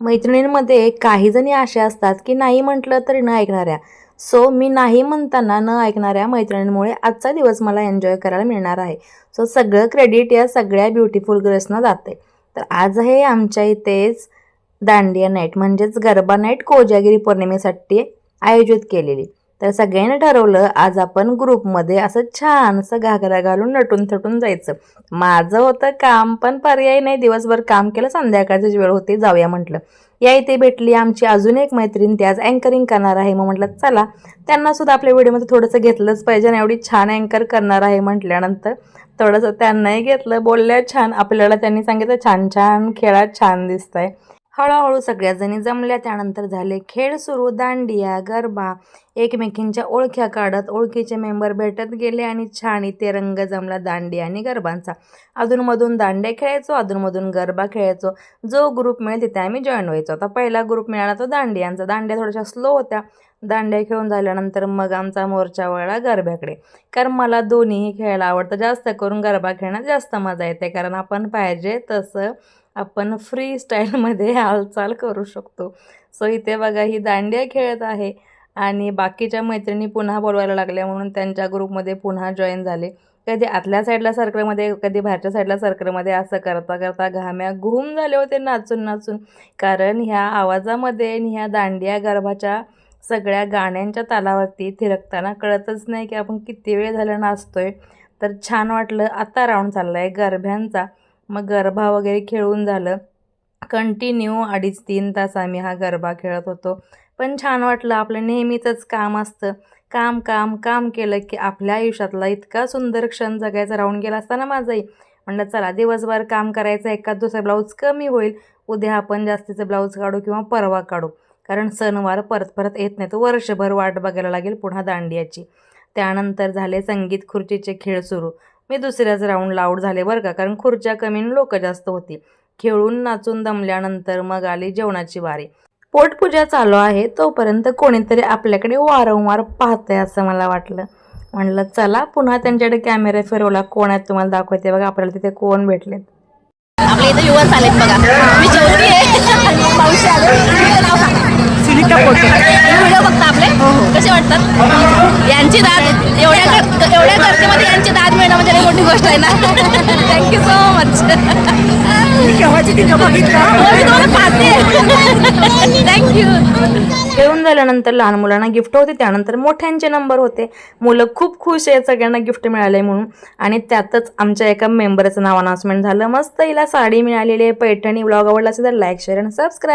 मैत्रिणींमध्ये काही जणी अशा असतात की नाही म्हटलं तरी न ऐकणाऱ्या. सो मी नाही म्हणताना न ऐकणाऱ्या मैत्रिणींमुळे आजचा दिवस मला एन्जॉय करायला मिळणार आहे. सो सगळं क्रेडिट या सगळ्या ब्युटिफुल गर्ल्सना जाते. तर आज आहे आमच्या इथेच दांडिया नाईट म्हणजेच गरबा नाईट कोजागिरी पौर्णिमेसाठी आयोजित केलेली. तर सगळ्यांनी ठरवलं आज आपण ग्रुपमध्ये असं छानसं घागरा घालून नटून थटून जायचं. माझं होतं काम, पण पर्याय नाही, दिवसभर काम केलं, संध्याकाळची वेळ होती, जाऊया म्हटलं. या इथे भेटली आमची अजून एक मैत्रीण, ती आज अँकरिंग करणार आहे. मग म्हटलं चला त्यांना सुद्धा आपल्या व्हिडिओमध्ये थोडंसं घेतलंच पाहिजे आणि एवढी छान अँकर करणार आहे म्हटल्यानंतर थोडंसं त्यांनाही घेतलं. बोलल्या छान, आपल्याला त्यांनी सांगितलं छान छान खेळा, छान दिसतंय. हळूहळू सगळ्याजणी जमल्या. त्यानंतर झाले खेळ सुरू, दांडिया गरबा. एकमेकींच्या ओळख्या काढत ओळखीचे मेंबर भेटत गेले आणि छान इथे रंग जमला दांडिया आणि गरबांचा. अधूनमधून दांड्या खेळायचो, अधूनमधून गरबा खेळायचो. जो ग्रुप मिळेल तिथे आम्ही जॉईन व्हायचो. आता पहिला ग्रुप मिळाला तो दांडियांचा. दांड्या थोड्याशा स्लो होत्या. दांड्या खेळून झाल्यानंतर मग आमचा मोर्चा वळला गरब्याकडे. कारण मला दोन्हीही खेळायला आवडतं. जास्त करून गरबा खेळण्यात जास्त मजा येते, कारण आपण पाहिजे तसं आपण फ्री स्टाईलमध्ये हालचाल करू शकतो. सो इथे बघा ही दांडिया खेळत आहे आणि बाकीच्या मैत्रिणी पुन्हा बोलवायला लागल्या म्हणून त्यांच्या ग्रुपमध्ये पुन्हा जॉईन झाले. कधी आतल्या साईडला सर्कलमध्ये, कधी बाहेरच्या साईडला सर्कलमध्ये, असं करता करता घाम्या घुम झाले होते नाचून नाचून. कारण ह्या आवाजामध्ये आणि ह्या दांडिया गरबाच्या सगळ्या गाण्यांच्या तालावरती थिरकताना कळतच नाही की आपण किती वेळ झाला नाचतोय. तर छान वाटलं. आता राऊंड चालला आहे गरब्यांचा. मग गरबा वगैरे खेळून झालं. कंटिन्यू 2.5-3 तास आम्ही हा गरबा खेळत होतो. पण छान वाटलं. आपलं नेहमीचंच काम असतं, काम काम काम केलं की आपल्या आयुष्यातला इतका सुंदर क्षण जगायचा राहून गेला असताना माझंही. म्हणलं चला दिवसभर काम करायचं, एखाद दुसरा ब्लाऊज कमी होईल, उद्या आपण जास्तीचं ब्लाऊज काढू किंवा परवा काढू. कारण सणवार परत परत येत नाही, तो वर्षभर वाट बघायला लागेल पुन्हा दांडियाची. त्यानंतर झाले संगीत खुर्चीचे खेळ सुरू. मी दुसऱ्याच राऊंडला आऊट झाले बरं का, कारण खुर्च्या कमी आणि लोक जास्त होती. खेळून नाचून दमल्यानंतर मग आली जेवणाची वारी. पोटपूजा चालू आहे तोपर्यंत कोणीतरी आपल्याकडे वारंवार पाहतंय असं मला वाटलं. म्हणलं चला पुन्हा त्यांच्याकडे कॅमेरा फिरवला. कोण आहेत तुम्हाला दाखवते बघा. आपल्याला तिथे कोण भेटलेत. आपल्या इथं युवा आलेत बघा. मी जेवली आहे. मावशी आले. सुनीता फोटो व्हिडिओ बघता आपले कसे वाटतात. यांची दाद एवढ्या गर्दीमध्ये यांची दाद मिळणं म्हणजे लई मोठी गोष्ट आहे ना. Thank you so much. थँक्यू. खेळून झाल्यानंतर लहान मुलांना गिफ्ट होते, त्यानंतर मोठ्यांचे नंबर होते. मुलं खूप खुश आहेत सगळ्यांना गिफ्ट मिळाले म्हणून. आणि त्यातच आमच्या एका मेंबरचं नाव अनाउन्समेंट झालं. मस्त हिला साडी मिळालेली आहे पैठणी. ब्लॉग आवडला असेल तर लाईक, शेअर आणि सबस्क्राईब.